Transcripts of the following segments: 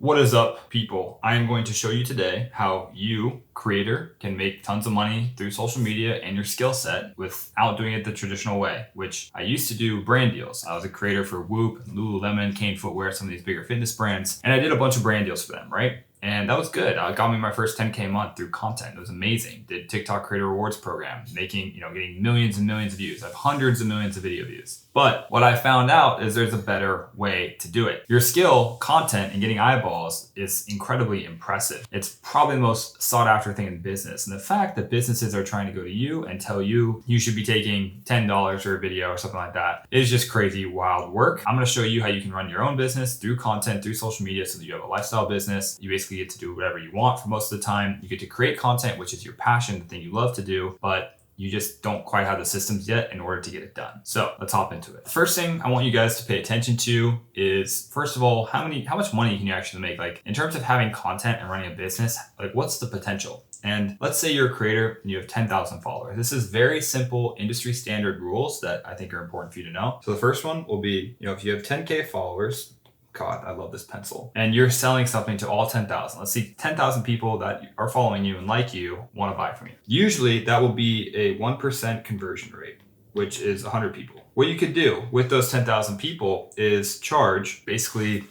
What is up, people? I am going to show you today how you, creator, can make tons of money through social media and your skill set without doing it the traditional way, which I used to do brand deals. I was a creator for Whoop, Lululemon, Kane Footwear, some of these bigger fitness brands, and I did a bunch of brand deals for them, right? And that was good. It got me my first 10K a month through content. It was amazing. Did TikTok Creator Rewards program, getting millions and millions of views. I have hundreds of millions of video views. But what I found out is there's a better way to do it. Your skill, content, and getting eyeballs is incredibly impressive. It's probably the most sought after thing in business. And the fact that businesses are trying to go to you and tell you you should be taking $10 for a video or something like that is just crazy, wild work. I'm gonna show you how you can run your own business through content, through social media, so that you have a lifestyle business. You basically get to do whatever you want for most of the time. You get to create content, which is your passion, the thing you love to do, but you just don't quite have the systems yet in order to get it done. So let's hop into it. First thing I want you guys to pay attention to is, first of all, how much money can you actually make? Like, in terms of having content and running a business, like, what's the potential? And let's say you're a creator and you have 10,000 followers. This is very simple industry standard rules that I think are important for you to know. So the first one will be, if you have 10K followers, God, I love this pencil. And you're selling something to all 10,000. Let's see, 10,000 people that are following you and like you want to buy from you. Usually that will be a 1% conversion rate, which is 100 people. What you could do with those 10,000 people is charge basically,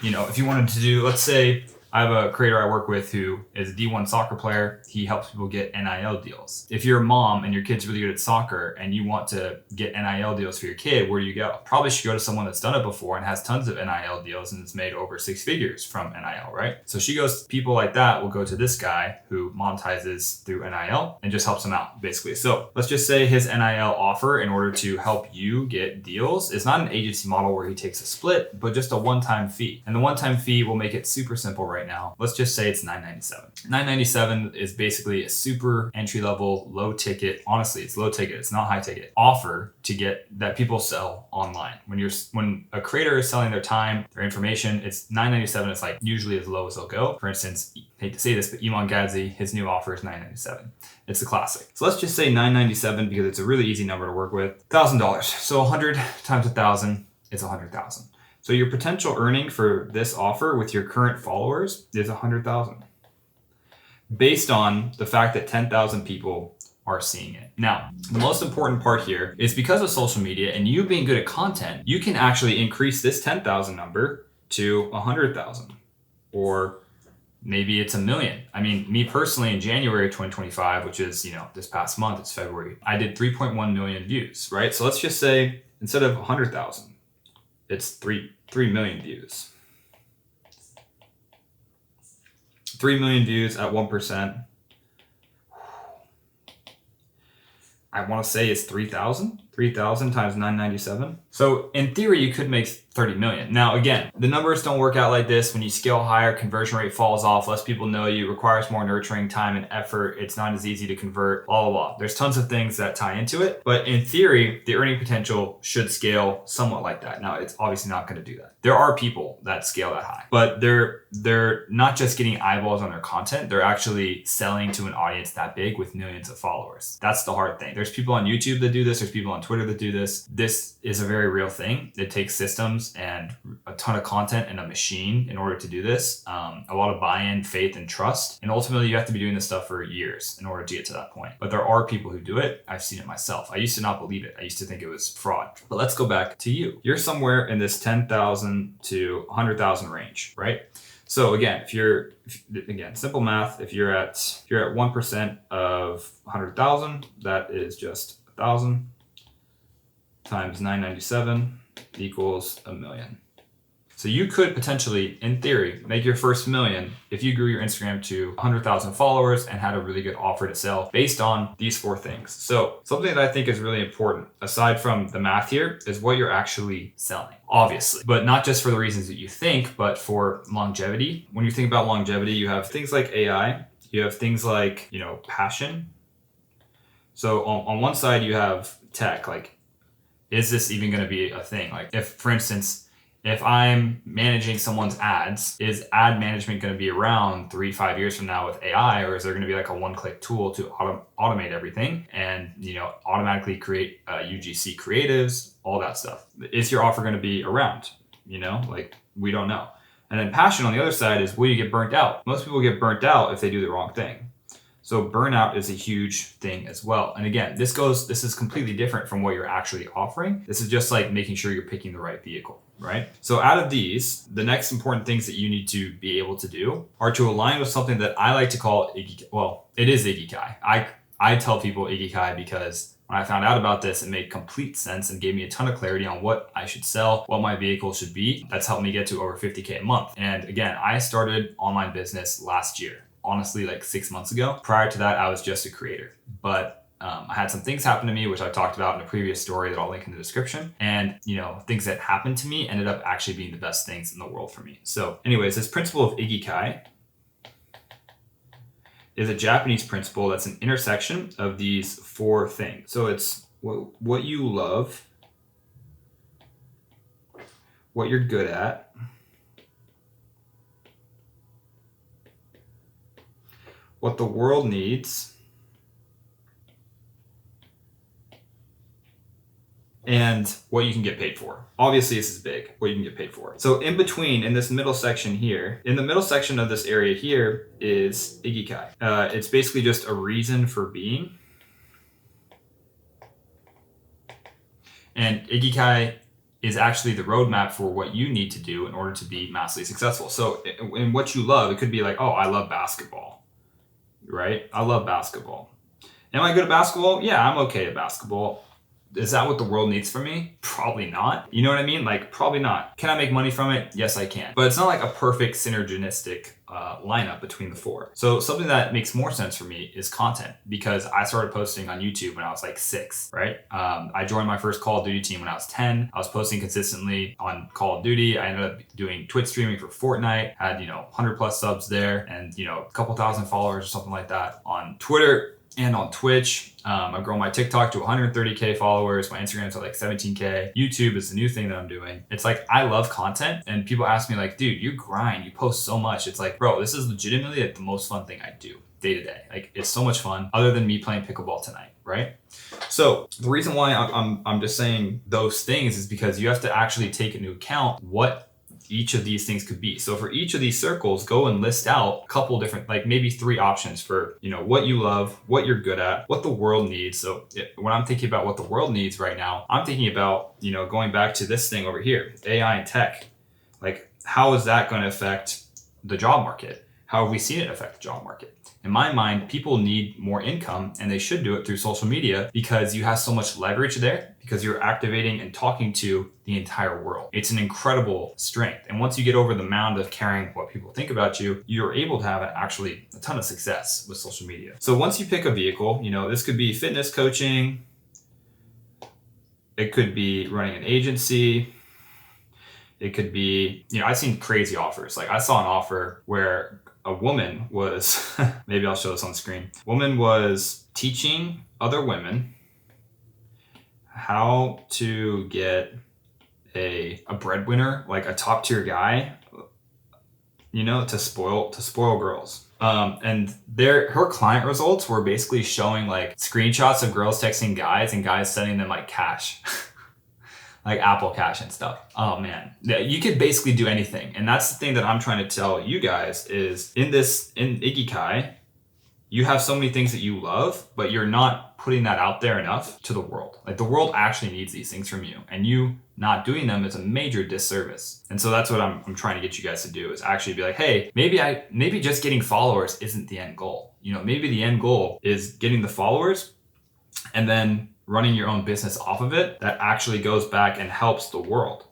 if you wanted to do, let's say, I have a creator I work with who is a D1 soccer player. He helps people get NIL deals. If you're a mom and your kid's really good at soccer and you want to get NIL deals for your kid, where do you go? Probably should go to someone that's done it before and has tons of NIL deals and it's made over 6 figures from NIL, right? So she goes, people like that will go to this guy who monetizes through NIL and just helps them out, basically. So let's just say his NIL offer in order to help you get deals is not an agency model where he takes a split, but just a one-time fee. And the one-time fee will make it super simple right now. Let's just say it's $9.97. $9.97 is basically a super entry-level, low ticket. Honestly, it's low ticket. It's not high ticket offer to get that people sell online. When a creator is selling their time, their information, it's $9.97. It's like usually as low as they'll go. For instance, I hate to say this, but Iman Gadzi, his new offer is $9.97. It's a classic. So let's just say $9.97 because it's a really easy number to work with. $1,000. So 100 times 1,000 is 100,000. So your potential earning for this offer with your current followers is 100,000, based on the fact that 10,000 people are seeing it. Now, the most important part here is because of social media and you being good at content, you can actually increase this 10,000 number to 100,000, or maybe it's 1 million. I mean, me personally in January 2025, which is, this past month, it's February, I did 3.1 million views, right? So let's just say instead of 100,000, it's 3 million views. 3 million views at 1%. I want to say it's 3,000. 3,000 times 997. So in theory, you could make 30 million. Now, again, the numbers don't work out like this. When you scale higher, conversion rate falls off, less people know you, requires more nurturing, time, and effort. It's not as easy to convert, blah, blah, blah. There's tons of things that tie into it. But in theory, the earning potential should scale somewhat like that. Now, it's obviously not going to do that. There are people that scale that high, but they're not just getting eyeballs on their content. They're actually selling to an audience that big with millions of followers. That's the hard thing. There's people on YouTube that do this. There's people on Twitter that do this. This is a very real thing. It takes systems and a ton of content and a machine in order to do this. A lot of buy-in, faith, and trust. And ultimately, you have to be doing this stuff for years in order to get to that point. But there are people who do it. I've seen it myself. I used to not believe it. I used to think it was fraud. But let's go back to you. You're somewhere in this 10,000 to 100,000 range, right? So again, simple math, if you're at 1% of 100,000, that is just 1,000 times 997 equals 1 million. So you could potentially, in theory, make your first million if you grew your Instagram to 100,000 followers and had a really good offer to sell based on these 4 things. So something that I think is really important, aside from the math here, is what you're actually selling, obviously. But not just for the reasons that you think, but for longevity. When you think about longevity, you have things like AI, you have things like, passion. So on one side, you have tech, like, is this even going to be a thing? Like, if, for instance, if I'm managing someone's ads, is ad management going to be around 3-5 years from now with AI, or is there going to be like a one-click tool to automate everything and automatically create UGC creatives, all that stuff? Is your offer going to be around? We don't know. And then passion on the other side is, will you get burnt out? Most people get burnt out if they do the wrong thing. So burnout is a huge thing as well. And again, this is completely different from what you're actually offering. This is just like making sure you're picking the right vehicle, right? So out of these, the next important things that you need to be able to do are to align with something that I like to call Ikigai. Well, it is Ikigai. I tell people Ikigai because when I found out about this, it made complete sense and gave me a ton of clarity on what I should sell, what my vehicle should be. That's helped me get to over 50K a month. And again, I started online business last year. Honestly, like 6 months ago. Prior to that, I was just a creator. But I had some things happen to me, which I talked about in a previous story that I'll link in the description. And, things that happened to me ended up actually being the best things in the world for me. So anyways, this principle of Ikigai is a Japanese principle that's an intersection of these 4 things. So it's what you love, what you're good at, what the world needs, and what you can get paid for. Obviously, this is big, what you can get paid for. So in between, in this middle section here, in the middle section of this area here is Ikigai. It's basically just a reason for being. And Ikigai is actually the roadmap for what you need to do in order to be massively successful. So in what you love, it could be like, oh, I love basketball. Right? I love basketball. Am I good at basketball? Yeah, I'm okay at basketball. Is that what the world needs from me? Probably not. You know what I mean? Like, probably not. Can I make money from it? Yes, I can. But it's not like a perfect synergistic lineup between the 4. So something that makes more sense for me is content, because I started posting on YouTube when I was like 6, right? I joined my first Call of Duty team when I was 10. I was posting consistently on Call of Duty. I ended up doing Twitch streaming for Fortnite, had, 100 plus subs there, and, a couple thousand followers or something like that on Twitter and on Twitch. I've grown my TikTok to 130K followers. My Instagram to like 17K. YouTube is the new thing that I'm doing. It's like, I love content, and people ask me like, dude, you grind, you post so much. It's like, bro, this is legitimately like the most fun thing I do day to day. Like, it's so much fun other than me playing pickleball tonight, right? So the reason why I'm just saying those things is because you have to actually take into account what each of these things could be. So for each of these circles, go and list out a couple different, like maybe 3 options for, what you love, what you're good at, what the world needs. So when I'm thinking about what the world needs right now, I'm thinking about, going back to this thing over here, AI and tech. Like, how is that going to affect the job market? How have we seen it affect the job market? In my mind, people need more income, and they should do it through social media because you have so much leverage there, because you're activating and talking to the entire world. It's an incredible strength. And once you get over the mound of caring what people think about you, you're able to have actually a ton of success with social media. So once you pick a vehicle, this could be fitness coaching. It could be running an agency. It could be, I've seen crazy offers. Like, I saw an offer where a woman was, maybe I'll show this on the screen. Woman was teaching other women how to get a breadwinner, like a top tier guy, to spoil girls. And her client results were basically showing like screenshots of girls texting guys and guys sending them like cash. Like Apple Cash and stuff. Oh man, you could basically do anything. And that's the thing that I'm trying to tell you guys is in Ikigai, you have so many things that you love, but you're not putting that out there enough to the world. Like, the world actually needs these things from you, and you not doing them is a major disservice. And so that's what I'm trying to get you guys to do, is actually be like, hey, maybe just getting followers isn't the end goal. Maybe the end goal is getting the followers and then running your own business off of it that actually goes back and helps the world.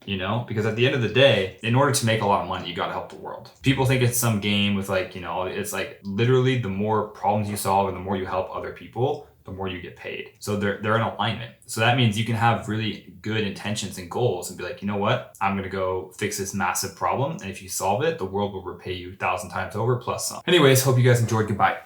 Because at the end of the day, in order to make a lot of money, you got to help the world. People think it's some game with like, it's like literally the more problems you solve and the more you help other people, the more you get paid. So they're in alignment. So that means you can have really good intentions and goals and be like, you know what, I'm going to go fix this massive problem. And if you solve it, the world will repay you 1,000 times over plus some. Anyways, hope you guys enjoyed. Goodbye.